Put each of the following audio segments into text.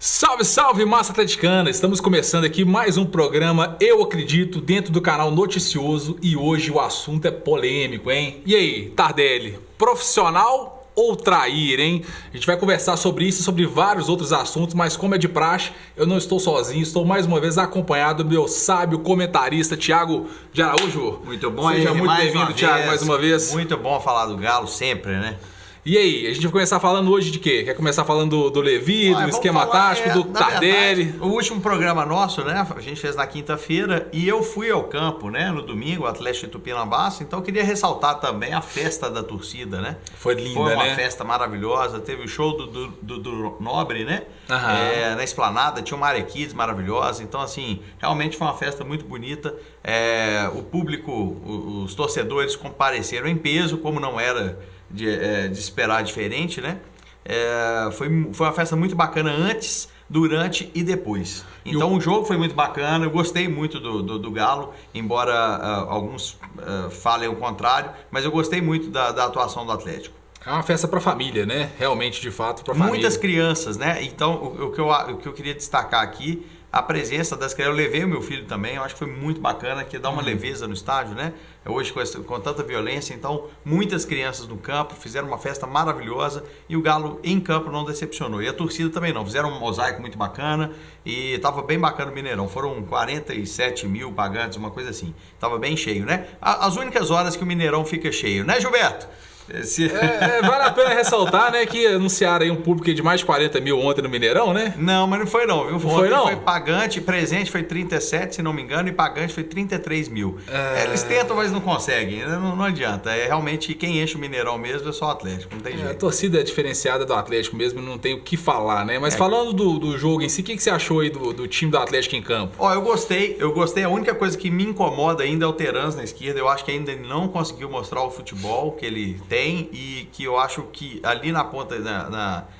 Salve, salve, massa atleticana! Estamos começando aqui mais um programa Eu Acredito dentro do canal Noticioso e hoje o assunto é polêmico, hein? E aí, Tardelli, profissional ou trair, hein? A gente vai conversar sobre isso e sobre vários outros assuntos, mas como é de praxe, eu não estou sozinho, estou mais uma vez acompanhado do meu sábio comentarista Thiago de Araújo. Muito bom, seja muito bem-vindo, Thiago, mais uma vez. Muito bom falar do Galo sempre, né? E aí, a gente vai começar falando hoje de quê? Quer começar falando do Levi, do esquema tático, do Tardelli? Verdade, o último programa nosso, né? A gente fez na quinta-feira e eu fui ao campo, né? No domingo, o Atlético de Tupinambás. Então eu queria ressaltar também a festa da torcida, né? Foi linda, Foi uma né? festa maravilhosa. Teve o show do Nobre, né? Aham. Na Esplanada, tinha uma área kids maravilhosa. Então, assim, realmente foi uma festa muito bonita. O público, os torcedores compareceram em peso, como não era de esperar diferente, né? Foi uma festa muito bacana antes, durante e depois. Então o jogo foi muito bacana, eu gostei muito do Galo, embora alguns falem o contrário, mas eu gostei muito da atuação do Atlético. É uma festa pra família, né? Realmente, de fato, pra família. Muitas crianças, né? Então o que eu queria destacar aqui, a presença das crianças. Eu levei o meu filho também, eu acho que foi muito bacana, que dá uma leveza no estádio, né? Hoje com tanta violência, então muitas crianças no campo fizeram uma festa maravilhosa e o Galo em campo não decepcionou. E a torcida também não, fizeram um mosaico muito bacana e estava bem bacana o Mineirão. Foram 47 mil pagantes, uma coisa assim. Estava bem cheio, né? As únicas horas que o Mineirão fica cheio, né, Gilberto? Vale a pena ressaltar, né, que anunciaram aí um público de mais de 40 mil ontem no Mineirão, né? Não, mas não foi não, viu? Não foi não? Foi pagante, presente foi 37, se não me engano, e pagante foi 33 mil. Eles tentam, mas não conseguem, não adianta. Realmente quem enche o Mineirão mesmo é só o Atlético, não tem jeito. A torcida é diferenciada do Atlético mesmo, não tem o que falar, né? Mas falando do jogo em si, o que você achou aí do time do Atlético em campo? Ó, eu gostei. A única coisa que me incomoda ainda é o Terans na esquerda. Eu acho que ainda ele não conseguiu mostrar o futebol que ele tem e que eu acho que ali na ponta,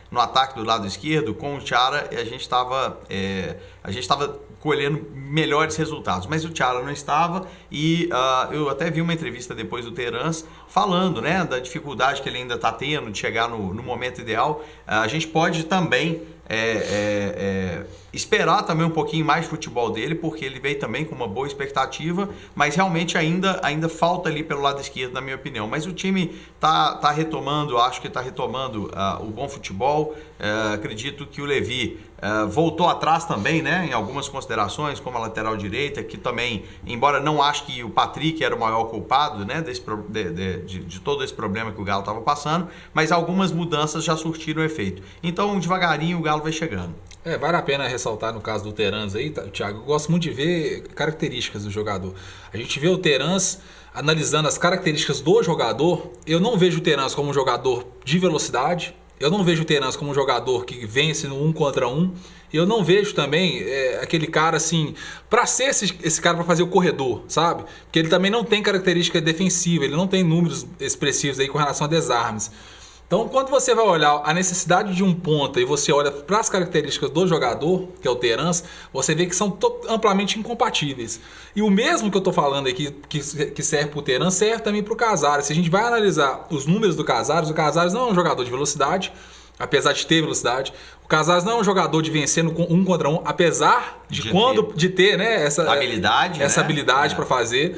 no ataque do lado esquerdo, com o Thiara, a gente estava colhendo melhores resultados, mas o Thiara não estava e eu até vi uma entrevista depois do Terans falando, né, da dificuldade que ele ainda está tendo de chegar no momento ideal. A gente pode também esperar também um pouquinho mais de futebol dele, porque ele veio também com uma boa expectativa, mas realmente ainda falta ali pelo lado esquerdo, na minha opinião. Mas o time tá retomando, acho que está retomando o bom futebol. Acredito que o Levi voltou atrás também, né, em algumas considerações, como a lateral direita, que também, embora não acho que o Patrick era o maior culpado, né, de todo esse problema que o Galo estava passando, mas algumas mudanças já surtiram efeito. Então, devagarinho, o Galo vai chegando. Vale a pena ressaltar no caso do Terans aí, Thiago, eu gosto muito de ver características do jogador. A gente vê o Terans analisando as características do jogador. Eu não vejo o Terans como um jogador de velocidade, eu não vejo o Terans como um jogador que vence no 1 contra 1. Eu não vejo também aquele cara assim, para ser esse cara para fazer o corredor, sabe? Porque ele também não tem característica defensiva, ele não tem números expressivos aí com relação a desarmes. Então, quando você vai olhar a necessidade de um ponta e você olha para as características do jogador, que é o Terans, você vê que são amplamente incompatíveis. E o mesmo que eu estou falando aqui, que serve para o Terans, serve também para o Casares. Se a gente vai analisar os números do Casares, o Casares não é um jogador de velocidade, apesar de ter velocidade. O Casares não é um jogador de vencer no 1 contra 1, apesar de ter, né, essa habilidade para fazer.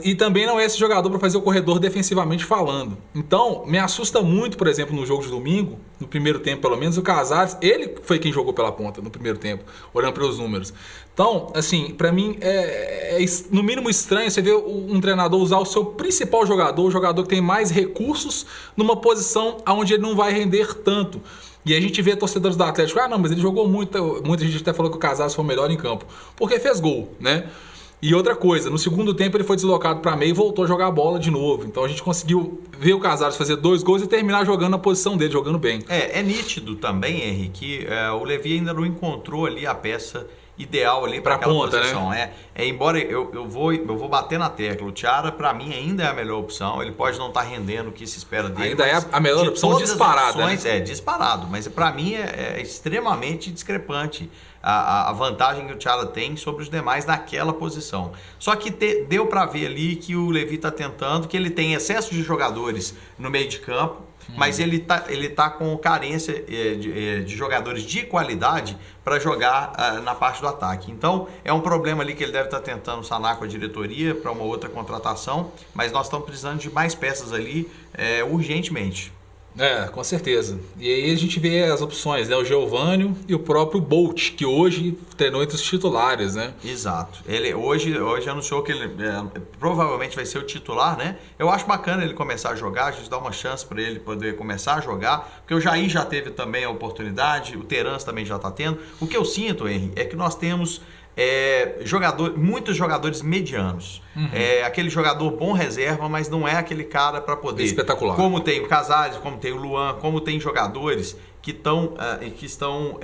E também não é esse jogador para fazer o corredor defensivamente falando. Então, me assusta muito, por exemplo, no jogo de domingo, no primeiro tempo pelo menos, o Casares, ele foi quem jogou pela ponta no primeiro tempo, olhando para os números. Então, assim, para mim é no mínimo estranho você ver um treinador usar o seu principal jogador, o jogador que tem mais recursos, numa posição onde ele não vai render tanto. E a gente vê torcedores do Atlético, não, mas ele jogou muito, muita gente até falou que o Casares foi o melhor em campo, porque fez gol, né? E outra coisa, no segundo tempo ele foi deslocado para meio e voltou a jogar a bola de novo. Então a gente conseguiu ver o Casares fazer 2 gols e terminar jogando na posição dele, jogando bem. É nítido também, Henrique, que o Levi ainda não encontrou ali a peça ideal ali para aquela ponta, posição, né? Embora eu vou bater na tecla, o Thiara para mim ainda é a melhor opção, ele pode não estar rendendo o que se espera dele. Ainda é a melhor opção disparada, opções, né? Disparado, mas para mim é extremamente discrepante a vantagem que o Thiara tem sobre os demais naquela posição. Só que deu para ver ali que o Levi está tentando, que ele tem excesso de jogadores no meio de campo, mas ele tá com carência de jogadores de qualidade para jogar na parte do ataque. Então, é um problema ali que ele deve estar tentando sanar com a diretoria para uma outra contratação, mas nós estamos precisando de mais peças ali urgentemente. Com certeza. E aí a gente vê as opções, né? O Geovânio e o próprio Bolt, que hoje treinou entre os titulares, né? Exato. Ele hoje anunciou que ele provavelmente vai ser o titular, né? Eu acho bacana ele começar a jogar, a gente dá uma chance para ele poder começar a jogar, porque o Jair já teve também a oportunidade, o Terans também já está tendo. O que eu sinto, Henry, é que nós temos muitos jogadores medianos. Aquele jogador bom reserva, mas não é aquele cara para poder... Espetacular. Como tem o Casares, como tem o Luan, como tem jogadores que estão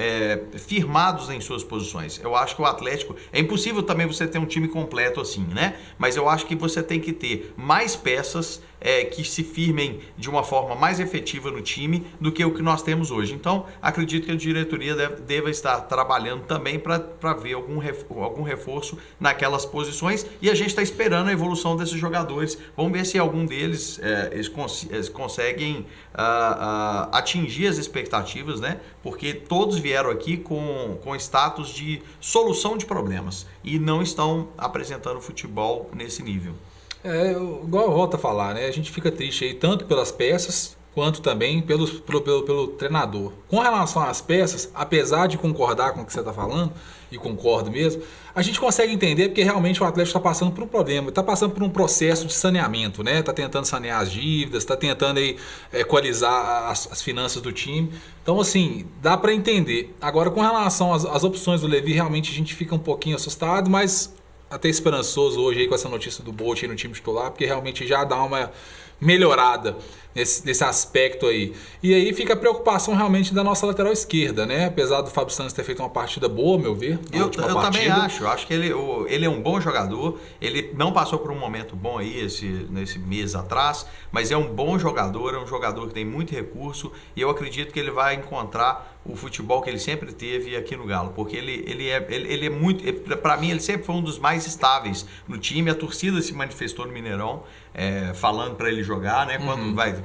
firmados em suas posições. Eu acho que o Atlético... É impossível também você ter um time completo assim, né? Mas eu acho que você tem que ter mais peças que se firmem de uma forma mais efetiva no time do que o que nós temos hoje. Então, acredito que a diretoria deva estar trabalhando também para ver algum reforço naquelas posições, e a gente está esperando a evolução desses jogadores. Vamos ver se algum deles eles conseguem atingir as expectativas, né? Porque todos vieram aqui com status de solução de problemas e não estão apresentando futebol nesse nível. Igual eu volto a falar, né? A gente fica triste aí tanto pelas peças quanto também pelo treinador. Com relação às peças, apesar de concordar com o que você está falando, e concordo mesmo, a gente consegue entender porque realmente o Atlético está passando por um problema, está passando por um processo de saneamento, né? Está tentando sanear as dívidas, está tentando aí, equalizar as finanças do time. Então, assim, dá para entender. Agora, com relação às opções do Levi, realmente a gente fica um pouquinho assustado, mas até esperançoso hoje aí com essa notícia do Bolt aí no time titular, porque realmente já dá uma melhorada nesse aspecto aí. E aí fica a preocupação realmente da nossa lateral esquerda, né? Apesar do Fábio Santos ter feito uma partida boa, ao meu ver, eu também acho que ele é um bom jogador. Ele não passou por um momento bom aí nesse mês atrás, mas é um bom jogador, é um jogador que tem muito recurso, e eu acredito que ele vai encontrar o futebol que ele sempre teve aqui no Galo, porque ele é muito, para mim ele sempre foi um dos mais estáveis no time. A torcida se manifestou no Mineirão, falando para ele jogar, né?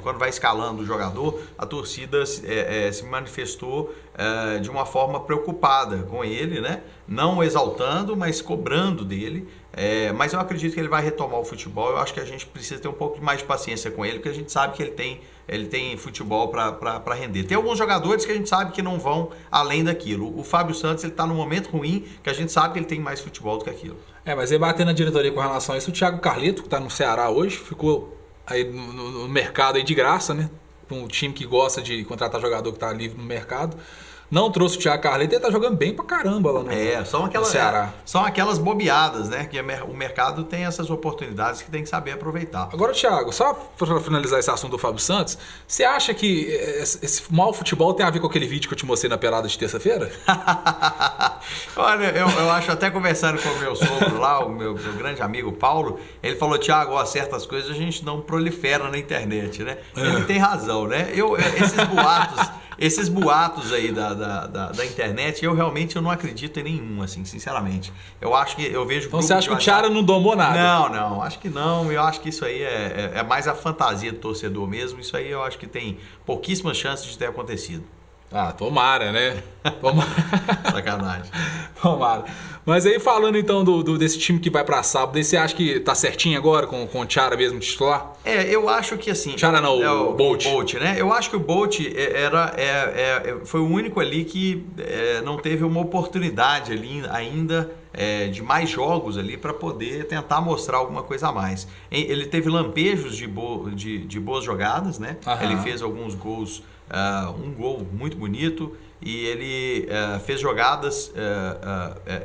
Quando vai escalando o jogador, a torcida se manifestou de uma forma preocupada com ele, né? Não exaltando, mas cobrando dele. Mas eu acredito que ele vai retomar o futebol. Eu acho que a gente precisa ter um pouco mais de paciência com ele, porque a gente sabe que ele tem futebol para render. Tem alguns jogadores que a gente sabe que não vão além daquilo. O Fábio Santos, ele está num momento ruim, que a gente sabe que ele tem mais futebol do que aquilo. Mas aí batendo na diretoria com relação a isso, o Thiago Carleto, que está no Ceará hoje, ficou aí no mercado aí de graça, né? Um time que gosta de contratar jogador que está livre no mercado. Não trouxe o Thiago Carleto, ele tá jogando bem pra caramba lá no Ceará. São aquelas bobeadas, né? Que o mercado tem essas oportunidades que tem que saber aproveitar. Agora, Thiago, só para finalizar esse assunto do Fábio Santos, você acha que esse mau futebol tem a ver com aquele vídeo que eu te mostrei na pelada de terça-feira? Olha, eu acho, até conversando com o meu sogro lá, o meu grande amigo Paulo, ele falou: Thiago, certas coisas a gente não prolifera na internet, né? Ele tem razão, né? Esses boatos aí da internet, eu realmente não acredito em nenhum, assim, sinceramente. Eu acho que eu vejo... Então você acha que o Thiara não domou nada? Não, acho que não. Eu acho que isso aí é mais a fantasia do torcedor mesmo. Isso aí eu acho que tem pouquíssimas chances de ter acontecido. Tomara, né? Tomara. Sacanagem. Tomara. Mas aí falando então desse time que vai pra sábado, você acha que tá certinho agora com o Thiara mesmo titular? Eu acho que assim... Thiara não, o Bolt. O Bolt, né? Eu acho que o Bolt foi o único ali que não teve uma oportunidade ali ainda de mais jogos ali para poder tentar mostrar alguma coisa a mais. Ele teve lampejos de boas jogadas, né? Aham. Ele fez alguns gols, um gol muito bonito, e ele fez jogadas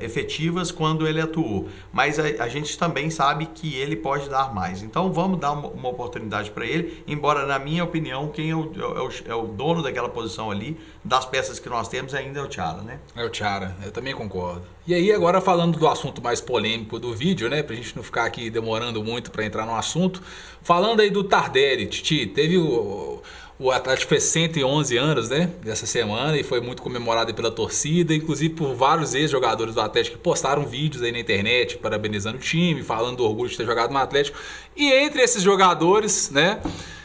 efetivas quando ele atuou. Mas a gente também sabe que ele pode dar mais. Então vamos dar uma oportunidade para ele, embora na minha opinião quem é o dono daquela posição ali, das peças que nós temos, ainda é o Thiara, né? É o Thiara, eu também concordo. E aí agora falando do assunto mais polêmico do vídeo, né? Pra gente não ficar aqui demorando muito para entrar no assunto. Falando aí do Tardelli, Titi, teve o Atlético fez 111 anos, né, dessa semana, e foi muito comemorado pela torcida, inclusive por vários ex-jogadores do Atlético que postaram vídeos aí na internet parabenizando o time, falando do orgulho de ter jogado no Atlético. E entre esses jogadores, né,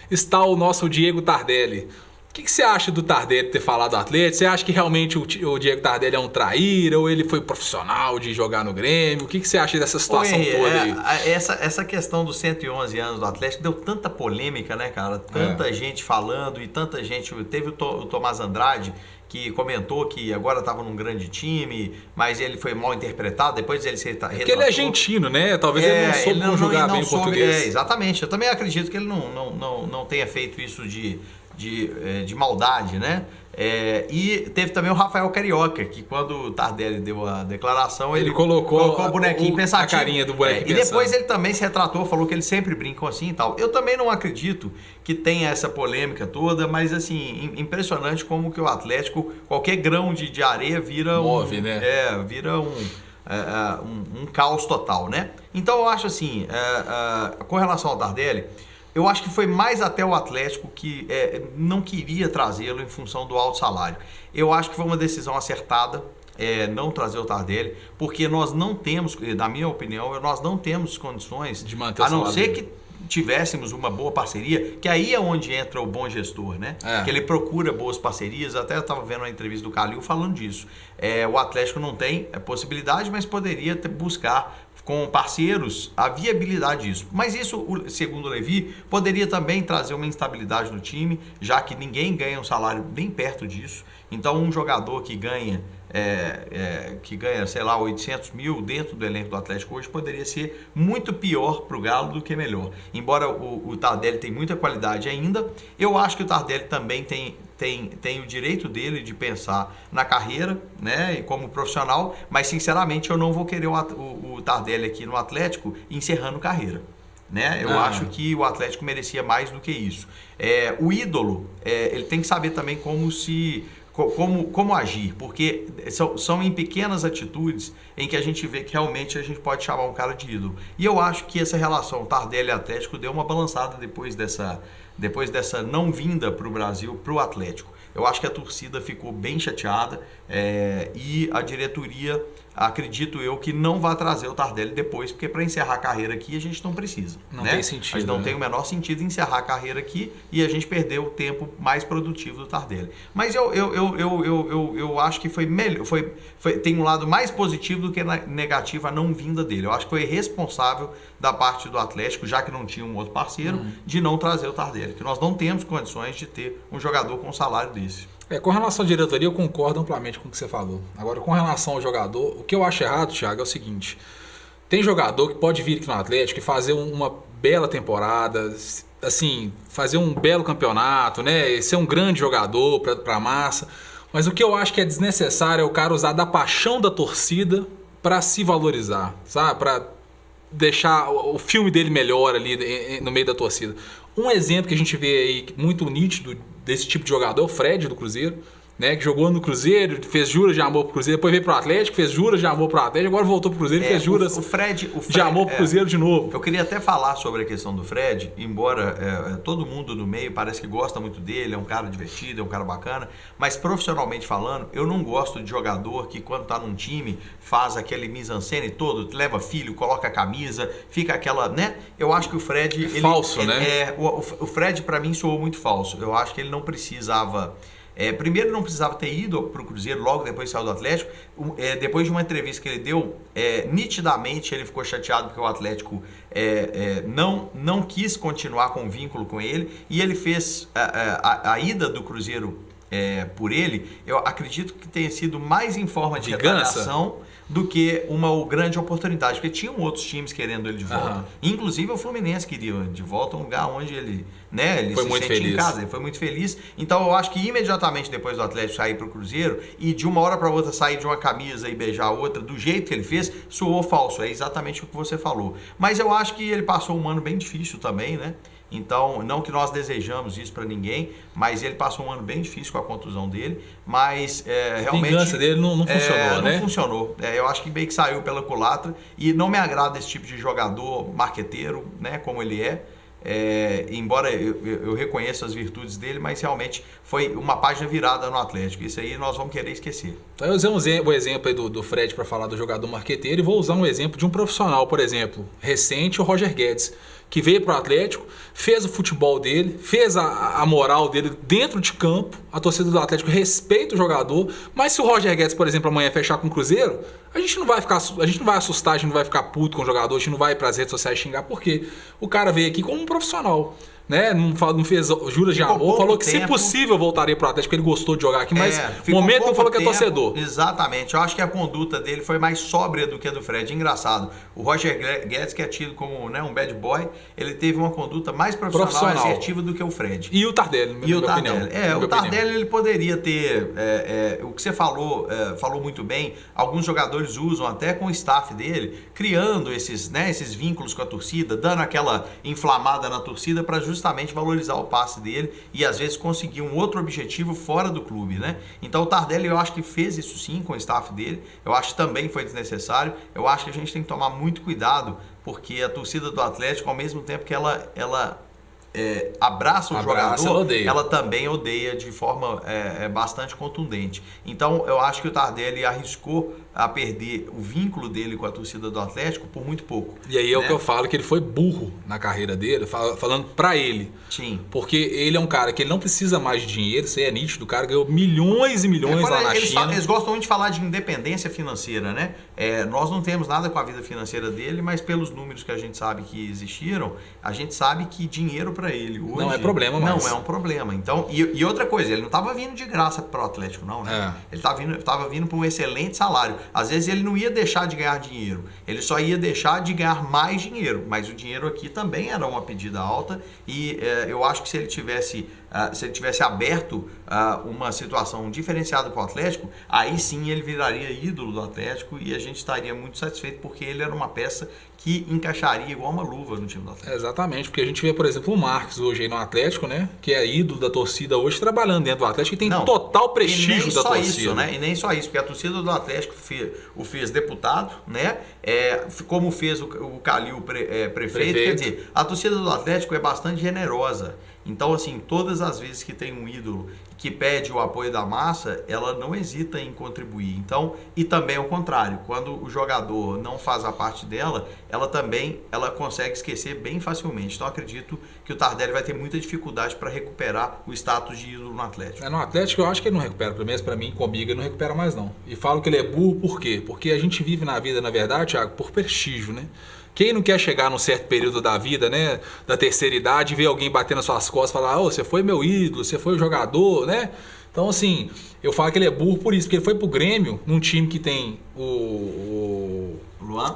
está o nosso Diego Tardelli. O que você acha do Tardelli ter falado do Atlético? Você acha que realmente o Diego Tardelli é um traíra ou ele foi profissional de jogar no Grêmio? O que você acha dessa situação toda aí? Essa questão dos 111 anos do Atlético deu tanta polêmica, né, cara? Tanta gente falando e tanta gente... Teve o Tomás Andrade que comentou que agora estava num grande time, mas ele foi mal interpretado, depois ele se retratou. Porque ele é argentino, né? Talvez ele não soube conjugar bem o português. Exatamente. Eu também acredito que ele não tenha feito isso de maldade, né? E teve também o Rafael Carioca, que quando o Tardelli deu a declaração, ele colocou o bonequinho pensativo. A carinha do bonequinho E depois ele também se retratou, falou que ele sempre brinca assim e tal. Eu também não acredito que tenha essa polêmica toda, mas assim, impressionante como que o Atlético, qualquer grão de areia vira vira um caos total, né? Então eu acho assim, com relação ao Tardelli, eu acho que foi mais até o Atlético que não queria trazê-lo em função do alto salário. Eu acho que foi uma decisão acertada não trazer o Tardelli, porque nós não temos, na minha opinião, nós não temos condições, de manter a não ser que tivéssemos uma boa parceria, que aí é onde entra o bom gestor, né? Que ele procura boas parcerias. Até eu estava vendo uma entrevista do Calil falando disso. O Atlético não tem possibilidade, mas poderia buscar com parceiros a viabilidade disso. Mas isso, segundo o Levi, poderia também trazer uma instabilidade no time, já que ninguém ganha um salário bem perto disso. Então, um jogador que ganha, sei lá, 800 mil dentro do elenco do Atlético hoje poderia ser muito pior para o Galo do que melhor. Embora o Tardelli tenha muita qualidade ainda, eu acho que o Tardelli também tem o direito dele de pensar na carreira, né, e como profissional, mas sinceramente eu não vou querer o Tardelli aqui no Atlético encerrando carreira. Né? Eu acho que o Atlético merecia mais do que isso. O ídolo, ele tem que saber também como agir, porque são em pequenas atitudes em que a gente vê que realmente a gente pode chamar um cara de ídolo. E eu acho que essa relação Tardelli e Atlético deu uma balançada depois dessa não vinda para o Brasil, para o Atlético. Eu acho que a torcida ficou bem chateada e a diretoria, acredito eu, que não vai trazer o Tardelli depois, porque para encerrar a carreira aqui a gente não precisa. Não tem sentido. A gente não tem o menor sentido encerrar a carreira aqui e a gente perdeu o tempo mais produtivo do Tardelli. Mas eu acho que foi melhor, tem um lado mais positivo do que negativo a não vinda dele. Eu acho que foi responsável da parte do Atlético, já que não tinha um outro parceiro, de não trazer o Tardelli, que nós não temos condições de ter um jogador com um salário desse. Com relação à diretoria, eu concordo amplamente com o que você falou. Agora, com relação ao jogador, o que eu acho errado, Thiago, é o seguinte: tem jogador que pode vir aqui no Atlético e fazer uma bela temporada, assim, fazer um belo campeonato, né? Ser um grande jogador para a massa. Mas o que eu acho que é desnecessário é o cara usar da paixão da torcida para se valorizar, sabe? Para deixar o filme dele melhor ali no meio da torcida. Um exemplo que a gente vê aí muito nítido desse tipo de jogador é o Fred do Cruzeiro, né, que jogou no Cruzeiro, fez juras de amor pro Cruzeiro, depois veio pro Atlético, fez juras de amor pro Atlético, agora voltou pro Cruzeiro e fez juras de amor pro Cruzeiro de novo. Eu queria até falar sobre a questão do Fred, embora todo mundo no meio parece que gosta muito dele, é um cara divertido, é um cara bacana, mas profissionalmente falando, eu não gosto de jogador que quando tá num time faz aquele mise-en-scène todo, leva filho, coloca a camisa, fica aquela, né? Eu acho que o Fred... falso, né? O Fred pra mim soou muito falso. Eu acho que ele não precisava... primeiro, não precisava ter ido para o Cruzeiro logo depois de sair do Atlético. Depois de uma entrevista que ele deu, nitidamente ele ficou chateado porque o Atlético não quis continuar com o vínculo com ele. E ele fez a ida do Cruzeiro por ele, eu acredito que tenha sido mais em forma de retaliação do que uma grande oportunidade, porque tinham outros times querendo ele de volta. Inclusive o Fluminense queria de volta, um lugar onde ele foi se muito sentia feliz. em casa, ele foi muito feliz. Então eu acho que imediatamente depois do Atlético sair para o Cruzeiro e de uma hora para outra sair de uma camisa e beijar a outra, do jeito que ele fez, soou falso. É exatamente o que você falou. Mas eu acho que ele passou um ano bem difícil também, né? Então, não que nós desejamos isso para ninguém, mas ele passou um ano bem difícil com a contusão dele, mas realmente... A vingança dele não funcionou, né? Não funcionou. Eu acho que meio que saiu pela culatra e não me agrada esse tipo de jogador marqueteiro, né, como ele é. Embora eu reconheça as virtudes dele, mas realmente foi uma página virada no Atlético. Isso aí nós vamos querer esquecer. Eu usei o exemplo aí do Fred para falar do jogador marqueteiro e vou usar um exemplo de um profissional, por exemplo, recente, o Roger Guedes, que veio para o Atlético, fez o futebol dele, fez a moral dele dentro de campo. A torcida do Atlético respeita o jogador. Mas se o Roger Guedes, por exemplo, amanhã fechar com o Cruzeiro, a gente não vai assustar, a gente não vai ficar puto com o jogador, a gente não vai para as redes sociais xingar, porque o cara veio aqui como um profissional. Né? Não fez juras de amor, falou que se possível voltaria pro Atlético, porque ele gostou de jogar aqui, mas no momento não falou que é torcedor. Exatamente, eu acho que a conduta dele foi mais sóbria do que a do Fred. Engraçado, o Roger Guedes, que é tido como, né, um bad boy, ele teve uma conduta mais profissional e assertiva do que o Fred. E o Tardelli, na minha opinião. O Tardelli ele poderia ter, o que você falou muito bem, alguns jogadores usam até com o staff dele, criando esses vínculos com a torcida, dando aquela inflamada na torcida para justamente valorizar o passe dele e às vezes conseguir um outro objetivo fora do clube, né? Então o Tardelli eu acho que fez isso sim com o staff dele, eu acho que também foi desnecessário, eu acho que a gente tem que tomar muito cuidado, porque a torcida do Atlético, ao mesmo tempo que ela abraça o jogador, ela também odeia de forma bastante contundente. Então eu acho que o Tardelli arriscou a perder o vínculo dele com a torcida do Atlético por muito pouco. E aí é o que eu falo, que ele foi burro na carreira dele, falando pra ele. Sim. Porque ele é um cara que ele não precisa mais de dinheiro, isso aí é nítido, o cara ganhou milhões e milhões lá na China. Eles gostam muito de falar de independência financeira, né? Nós não temos nada com a vida financeira dele, mas pelos números que a gente sabe que existiram, a gente sabe que dinheiro pra ele hoje não é problema mais. Não é um problema. Então, e outra coisa, ele não estava vindo de graça pro Atlético, não, né? Ele estava vindo para um excelente salário. Às vezes ele não ia deixar de ganhar dinheiro, ele só ia deixar de ganhar mais dinheiro, mas o dinheiro aqui também era uma pedida alta e eu acho que se ele tivesse aberto uma situação diferenciada para o Atlético, aí sim ele viraria ídolo do Atlético e a gente estaria muito satisfeito, porque ele era uma peça que encaixaria igual uma luva no time do Atlético. Exatamente, porque a gente vê, por exemplo, o Marques hoje aí no Atlético, né, que é ídolo da torcida hoje, trabalhando dentro do Atlético e tem total prestígio da torcida. Isso, né? E nem só isso, porque a torcida do Atlético o fez deputado, né? Como fez o Calil prefeito. Quer dizer, a torcida do Atlético é bastante generosa. Então, assim, todas as vezes que tem um ídolo que pede o apoio da massa, ela não hesita em contribuir. Então, e também ao contrário, quando o jogador não faz a parte dela, ela consegue esquecer bem facilmente. Então, acredito que o Tardelli vai ter muita dificuldade para recuperar o status de ídolo no Atlético. No Atlético eu acho que ele não recupera, pelo menos para mim, comigo, ele não recupera mais não. E falo que ele é burro por quê? Porque a gente vive na vida, na verdade, Thiago, por prestígio, né? Quem não quer chegar num certo período da vida, né, da terceira idade, e ver alguém bater nas suas costas e falar, você foi meu ídolo, você foi o jogador, né? Então, assim, eu falo que ele é burro por isso, porque ele foi pro Grêmio, num time que tem o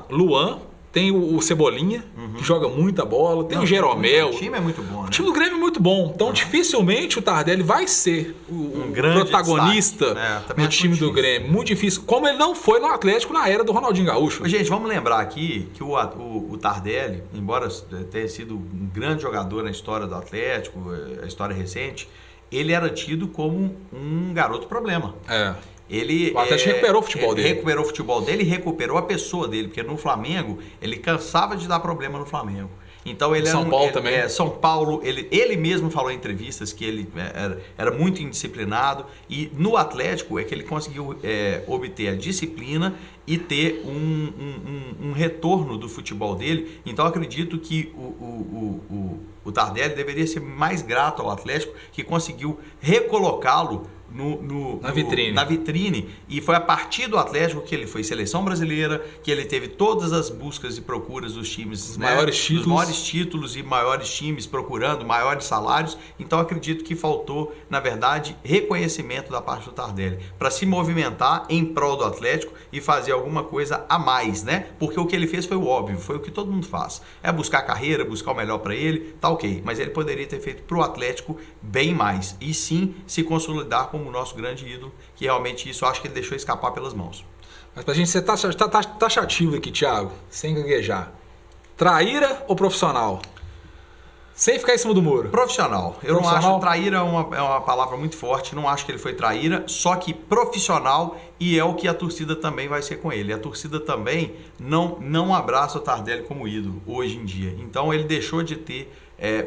Luan, tem o Cebolinha, que joga muita bola, tem o Jeromel. O time é muito bom, né? O time do Grêmio é muito bom. Então, dificilmente o Tardelli vai ser um protagonista no time do Grêmio. Muito difícil. Como ele não foi no Atlético na era do Ronaldinho Gaúcho. Gente, vamos lembrar aqui que o Tardelli, embora tenha sido um grande jogador na história do Atlético, a história recente, ele era tido como um garoto problema. O Atlético recuperou o futebol dele. Recuperou o futebol dele e recuperou a pessoa dele, porque no Flamengo ele cansava de dar problema no Flamengo. Então ele São Paulo também. São Paulo, ele mesmo falou em entrevistas que ele era muito indisciplinado, e no Atlético é que ele conseguiu obter a disciplina e ter um retorno do futebol dele. Então acredito que o Tardelli deveria ser mais grato ao Atlético, que conseguiu recolocá-lo na vitrine, e foi a partir do Atlético que ele foi seleção brasileira, que ele teve todas as buscas e procuras dos times, maiores títulos e maiores times procurando maiores salários. Então acredito que faltou, na verdade, reconhecimento da parte do Tardelli para se movimentar em prol do Atlético e fazer alguma coisa a mais, né? Porque o que ele fez foi o óbvio, foi o que todo mundo faz, buscar carreira, buscar o melhor para ele, tá ok, mas ele poderia ter feito pro Atlético bem mais, e sim se consolidar como o nosso grande ídolo, que realmente isso eu acho que ele deixou escapar pelas mãos. Mas pra gente ser taxativo aqui, Thiago, sem gaguejar, traíra ou profissional? Sem ficar em cima do muro. Profissional. Eu não acho traíra é uma palavra muito forte, não acho que ele foi traíra, só que profissional, e é o que a torcida também vai ser com ele. A torcida também não abraça o Tardelli como ídolo hoje em dia. Então ele deixou de ter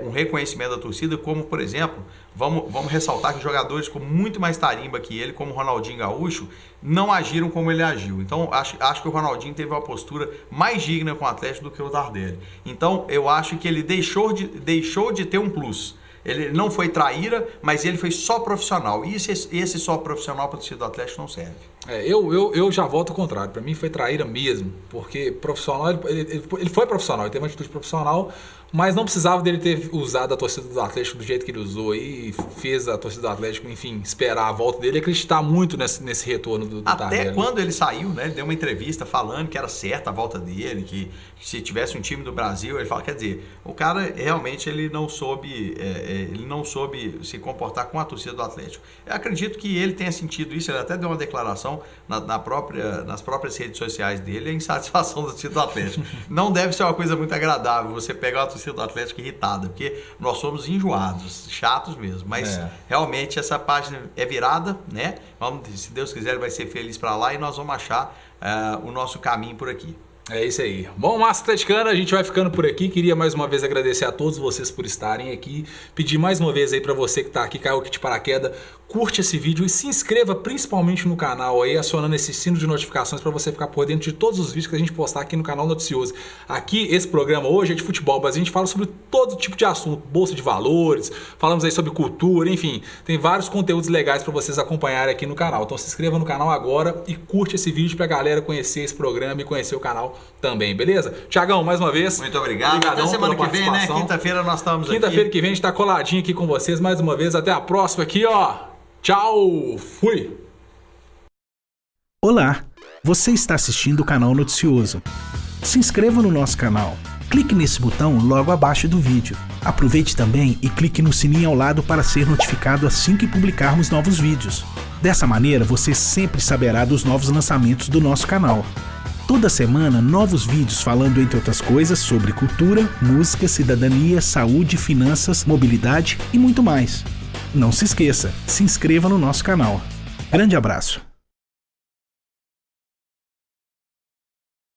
um reconhecimento da torcida, como, por exemplo, vamos ressaltar que jogadores com muito mais tarimba que ele, como o Ronaldinho Gaúcho, não agiram como ele agiu. Então, acho que o Ronaldinho teve uma postura mais digna com o Atlético do que o Tardelli. Então, eu acho que ele deixou de ter um plus. Ele não foi traíra, mas ele foi só profissional. E esse só profissional para o torcida do Atlético não serve. Eu já volto ao contrário. Para mim foi traíra mesmo. Porque profissional, ele foi profissional, ele teve uma atitude profissional, mas não precisava dele ter usado a torcida do Atlético do jeito que ele usou aí, fez a torcida do Atlético, enfim, esperar a volta dele e acreditar muito nesse retorno do Tardelli. Até quando ele saiu, né? Ele deu uma entrevista falando que era certa a volta dele, que se tivesse um time do Brasil, ele fala, quer dizer, o cara realmente ele não soube se comportar com a torcida do Atlético. Eu acredito que ele tenha sentido isso, ele até deu uma declaração nas próprias redes sociais dele, a insatisfação da torcida do Atlético. Não deve ser uma coisa muito agradável você pegar a torcida do Atlético irritada, porque nós somos enjoados, chatos mesmo, mas realmente essa página é virada, né? Se Deus quiser, ele vai ser feliz para lá e nós vamos achar o nosso caminho por aqui. É isso aí. Bom, Massa Atleticana, a gente vai ficando por aqui. Queria mais uma vez agradecer a todos vocês por estarem aqui. Pedir mais uma vez aí para você que está aqui, caiu aqui de paraquedas, curte esse vídeo e se inscreva principalmente no canal aí, acionando esse sino de notificações para você ficar por dentro de todos os vídeos que a gente postar aqui no canal Noticioso. Aqui, esse programa hoje é de futebol, mas a gente fala sobre todo tipo de assunto, bolsa de valores, falamos aí sobre cultura, enfim, tem vários conteúdos legais para vocês acompanharem aqui no canal. Então se inscreva no canal agora e curte esse vídeo para a galera conhecer esse programa e conhecer o canal também, beleza? Tiagão, mais uma vez. Muito obrigado. Até semana que vem, né? Quinta-feira nós estamos aqui. Quinta-feira que vem a gente tá coladinho aqui com vocês mais uma vez. Até a próxima aqui, ó. Tchau. Fui. Olá. Você está assistindo o canal Noticioso. Se inscreva no nosso canal. Clique nesse botão logo abaixo do vídeo. Aproveite também e clique no sininho ao lado para ser notificado assim que publicarmos novos vídeos. Dessa maneira, você sempre saberá dos novos lançamentos do nosso canal. Toda semana, novos vídeos falando, entre outras coisas, sobre cultura, música, cidadania, saúde, finanças, mobilidade e muito mais. Não se esqueça, se inscreva no nosso canal. Grande abraço!